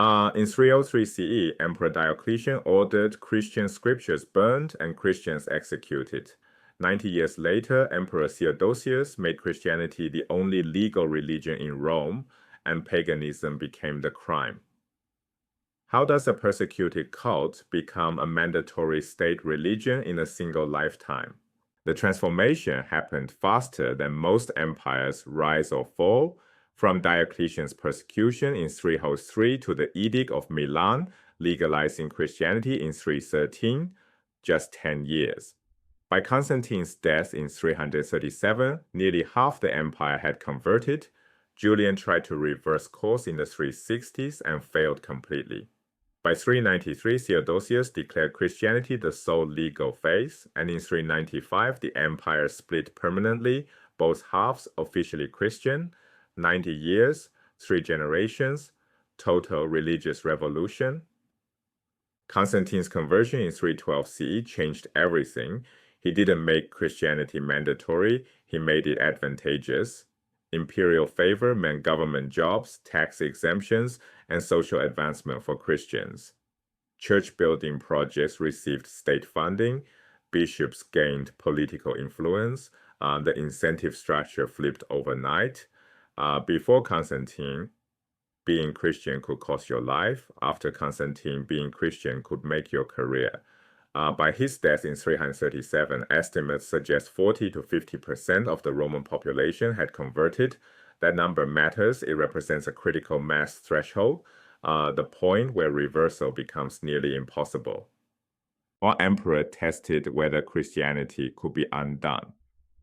In 303 CE, Emperor Diocletian ordered Christian scriptures burned and Christians executed. 90 years later, Emperor Theodosius made Christianity the only legal religion in Rome, and paganism became the crime. How does a persecuted cult become a mandatory state religion in a single lifetime? The transformation happened faster than most empires' rise or fall, from Diocletian's persecution in 303 to the Edict of Milan, legalizing Christianity in 313, just 10 years. By Constantine's death in 337, nearly half the empire had converted. Julian tried to reverse course in the 360s and failed completely. By 393, Theodosius declared Christianity the sole legal faith, and in 395, the empire split permanently, both halves officially Christian. 90 years, 3 generations, total religious revolution. Constantine's conversion in 312 CE changed everything. He didn't make Christianity mandatory, he made it advantageous. Imperial favor meant government jobs, tax exemptions, and social advancement for Christians. Church building projects received state funding, bishops gained political influence, the incentive structure flipped overnight. Before Constantine, being Christian could cost your life. After Constantine, being Christian could make your career. By his death in 337, estimates suggest 40 to 50% of the Roman population had converted. That number matters. It represents a critical mass threshold, the point where reversal becomes nearly impossible. One emperor tested whether Christianity could be undone.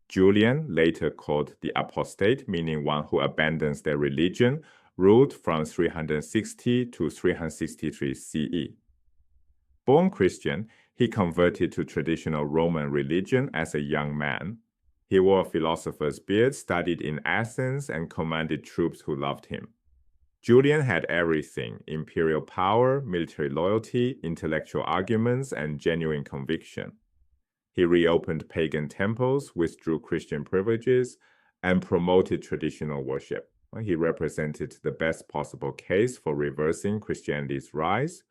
Julian, later called the Apostate, meaning one who abandons their religion, ruled from 360 to 363 CE. Born Christian, he converted to traditional Roman religion as a young man. He wore a philosopher's beard, studied in Athens, and commanded troops who loved him. Julian had everything: imperial power, military loyalty, intellectual arguments, and genuine conviction. He reopened pagan temples, withdrew Christian privileges, and promoted traditional worship. He represented the best possible case for reversing Christianity's rise,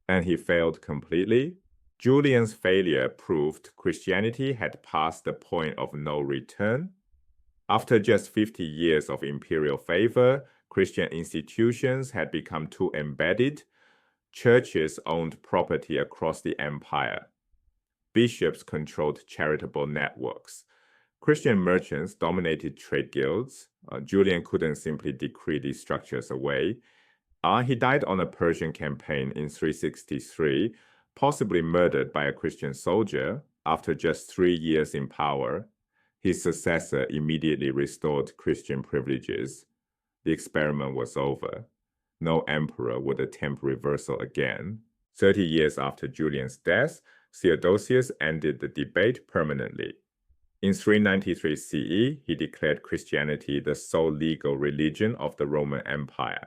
and he failed completely. Julian's failure proved Christianity had passed the point of no return. After just 50 years of imperial favor, Christian institutions had become too embedded. Churches owned property across the empire. Bishops controlled charitable networks. Christian merchants dominated trade guilds. Julian couldn't simply decree these structures away. He died on a Persian campaign in 363, possibly murdered by a Christian soldier. After just 3 years in power, his successor immediately restored Christian privileges. The experiment was over. No emperor would attempt reversal again. 30 years after Julian's death, Theodosius ended the debate permanently. In 393 CE, he declared Christianity the sole legal religion of the Roman Empire.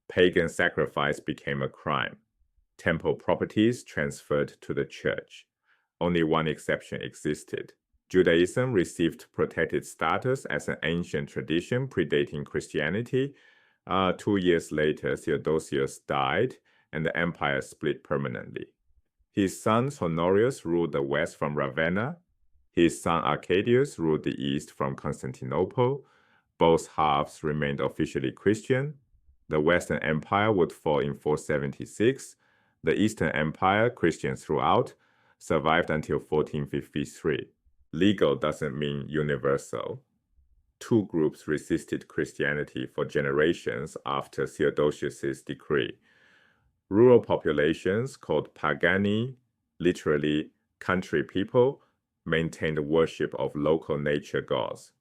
Pagan sacrifice became a crime. Temple properties transferred to the church. Only one exception existed. Judaism received protected status as an ancient tradition predating Christianity. 2 years later, Theodosius died, and the empire split permanently. His son Honorius ruled the west from Ravenna. His son Arcadius ruled the east from Constantinople. Both halves remained officially Christian. The Western Empire would fall in 476. The Eastern Empire, Christian throughout, survived until 1453. Legal doesn't mean universal. 2 groups resisted Christianity for generations after Theodosius's decree. Rural populations called pagani, literally country people, maintained worship of local nature gods.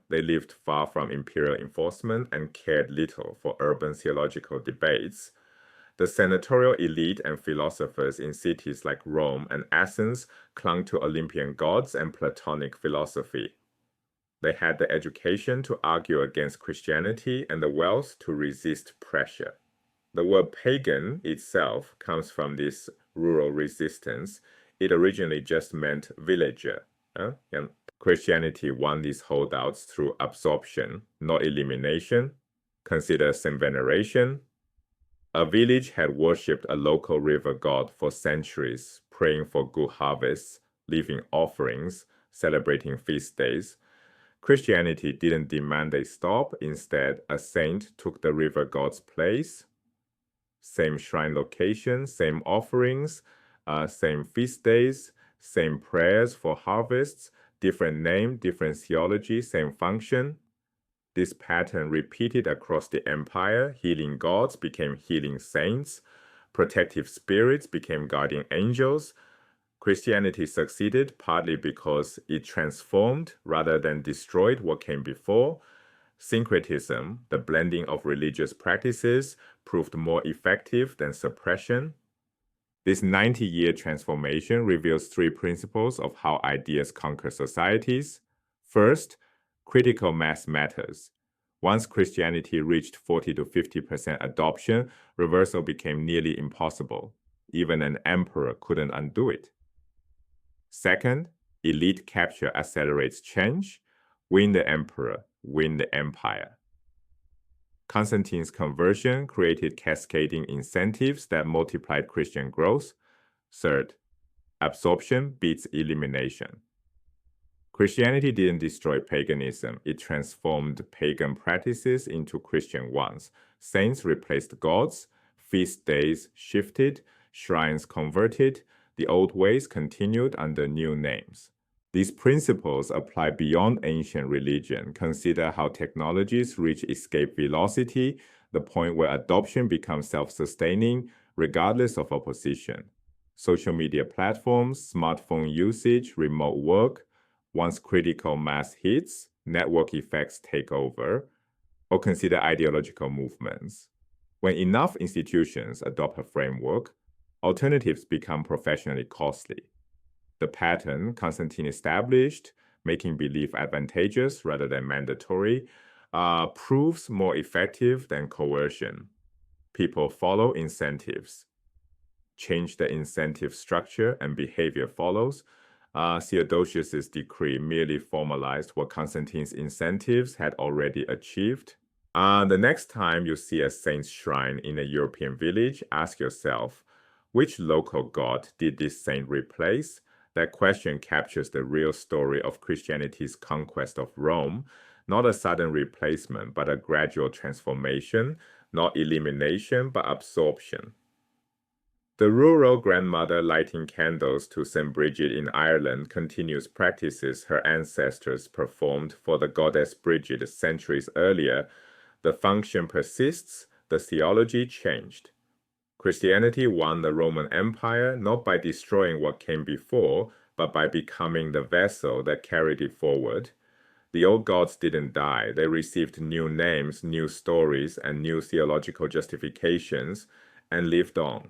They lived far from imperial enforcement and cared little for urban theological debates. The senatorial elite and philosophers in cities like Rome and Athens clung to Olympian gods and Platonic philosophy. They had the education to argue against Christianity and the wealth to resist pressure. The word pagan itself comes from this rural resistance. It originally just meant villager. And Christianity won these holdouts through absorption, not elimination. Consider Saint veneration. A village had worshipped a local river god for centuries, praying for good harvests, leaving offerings, celebrating feast days. Christianity didn't demand they stop. Instead, a saint took the river god's place. Same shrine location, same offerings, same feast days, same prayers for harvests, different name, different theology, same function. This pattern repeated across the empire. Healing gods became healing saints. Protective spirits became guardian angels. Christianity succeeded partly because it transformed rather than destroyed what came before. Syncretism, the blending of religious practices, proved more effective than suppression. This 90-year transformation reveals three principles of how ideas conquer societies. First, critical mass matters. Once Christianity reached 40 to 50% adoption, reversal became nearly impossible. Even an emperor couldn't undo it. Second, elite capture accelerates change. Win the emperor, win the empire. Constantine's conversion created cascading incentives that multiplied Christian growth. Third, absorption beats elimination. Christianity didn't destroy paganism. It transformed pagan practices into Christian ones. Saints replaced gods, feast days shifted, shrines converted, the old ways continued under new names. These principles apply beyond ancient religion. Consider how technologies reach escape velocity, the point where adoption becomes self-sustaining, regardless of opposition. Social media platforms, smartphone usage, remote work. Once critical mass hits, network effects take over. Or consider ideological movements. When enough institutions adopt a framework, alternatives become professionally costly. The pattern Constantine established, making belief advantageous rather than mandatory, proves more effective than coercion. People follow incentives. Change the incentive structure and behavior follows. Theodosius' decree merely formalized what Constantine's incentives had already achieved. The next time you see a saint's shrine in a European village, ask yourself, which local god did this saint replace? That question captures the real story of Christianity's conquest of Rome, not a sudden replacement, but a gradual transformation, not elimination, but absorption. The rural grandmother lighting candles to St. Bridget in Ireland continues practices her ancestors performed for the goddess Bridget centuries earlier. The function persists, the theology changed. Christianity won the Roman Empire not by destroying what came before, but by becoming the vessel that carried it forward. The old gods didn't die. They received new names, new stories, and new theological justifications, and lived on.